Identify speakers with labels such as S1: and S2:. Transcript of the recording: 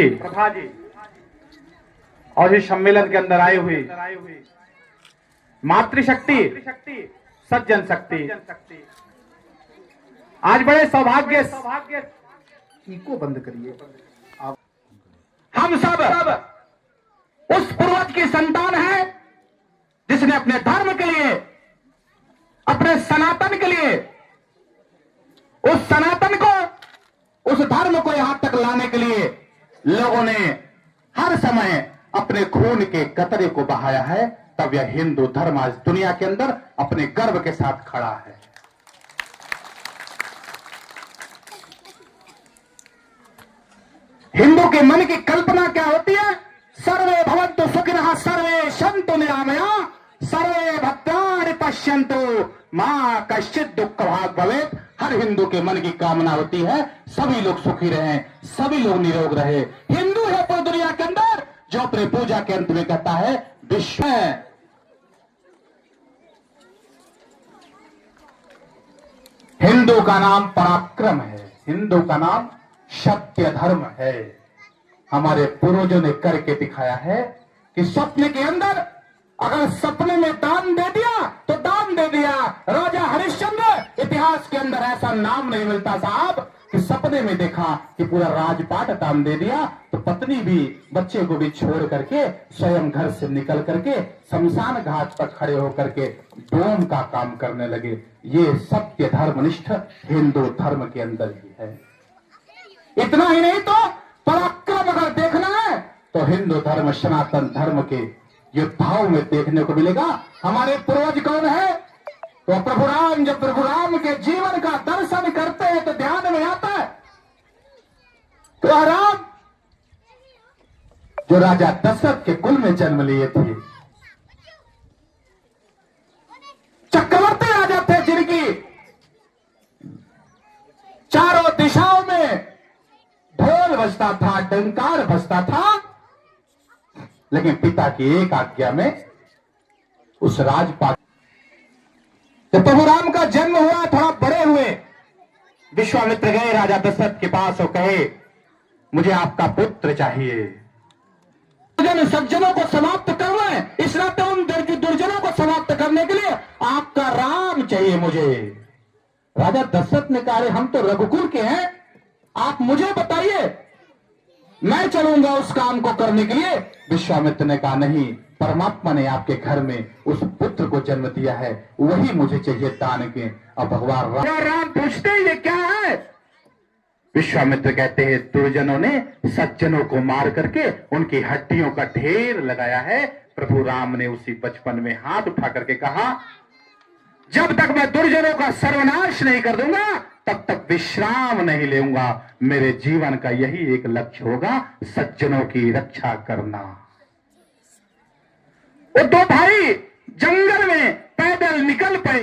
S1: प्रभा जी और इस सम्मेलन के अंदर आए हुए मातृशक्ति सज्जन शक्ति आज बड़े सौभाग्य
S2: को बंद करिए।
S1: हम सब उस पूर्वज की संतान है जिसने अपने धर्म के लिए, अपने सनातन के लिए, उस सनातन को, उस धर्म को यहां तक लाने के लिए लोगों ने हर समय अपने खून के कतरे को बहाया है। तब यह हिंदू धर्म आज दुनिया के अंदर अपने गर्व के साथ खड़ा है। हिंदू के मन की कल्पना क्या होती है? सर्वे भवन्तु सुखिनः, सर्वे सन्तु निरामया, सर्वे भद्राणि पश्यन्तु मां कश्चित् दुःख भाग् भवेत्। हर हिंदू के मन की कामना होती है सभी लोग सुखी रहें, सभी लोग निरोग रहे। हिंदू है पूरी दुनिया के अंदर जो अपने पूजा के अंत में कहता है विश्व। हिंदू का नाम पराक्रम है, हिंदू का नाम सत्य धर्म है। हमारे पूर्वजों ने करके दिखाया है कि स्वप्न के अंदर अगर सपने में दान दे दिया तो दान दे दिया। राजा हरिश्चंद्र, इतिहास के अंदर ऐसा नाम नहीं मिलता साहब कि सपने में देखा कि पूरा राजपाट दान दे दिया तो पत्नी भी बच्चे को भी छोड़ करके स्वयं घर से निकल करके शमशान घाट पर खड़े होकर के डोम का काम करने लगे। ये सत्य धर्मनिष्ठ हिंदू धर्म के अंदर ही है। इतना ही नहीं तो पराक्रम अगर देखना है तो हिंदू धर्म सनातन धर्म के योद्धाओं में देखने को मिलेगा। हमारे पूर्वज कौन है? तो प्रभु राम। जब प्रभु राम के जीवन का दर्शन करते हैं तो ध्यान में आता है तो राम जो राजा दशरथ के कुल में जन्म लिए थे, चक्रवर्ती राजा थे जिनकी चारों दिशाओं में ढोल बजता था, डंकार बजता था, लेकिन पिता की एक आज्ञा में उस राजपाट तो प्रभु राम का जन्म हुआ। थोड़ा बड़े हुए विश्वामित्र गए राजा दशरथ के पास और कहे मुझे आपका पुत्र चाहिए। सज्जनों को समाप्त करना है, इस नाते उन दुर्जनों को समाप्त करने के लिए आपका राम चाहिए मुझे। राजा दशरथ ने कहा हम तो रघुकुल के हैं, आप मुझे बताइए, मैं चलूंगा उस काम को करने के लिए। विश्वामित्र ने कहा नहीं, परमात्मा ने आपके घर में उस पुत्र को जन्म दिया है, वही मुझे चाहिए दान के। अब भगवान राम पूछते ये क्या है? विश्वामित्र कहते हैं दुर्जनों ने सज्जनों को मार करके उनकी हड्डियों का ढेर लगाया है। प्रभु राम ने उसी बचपन में हाथ उठा करके कहा जब तक मैं दुर्जनों का सर्वनाश नहीं कर दूंगा तब तक विश्राम नहीं लेऊंगा। मेरे जीवन का यही एक लक्ष्य होगा, सज्जनों की रक्षा करना। वो दो भाई जंगल में पैदल निकल पड़े।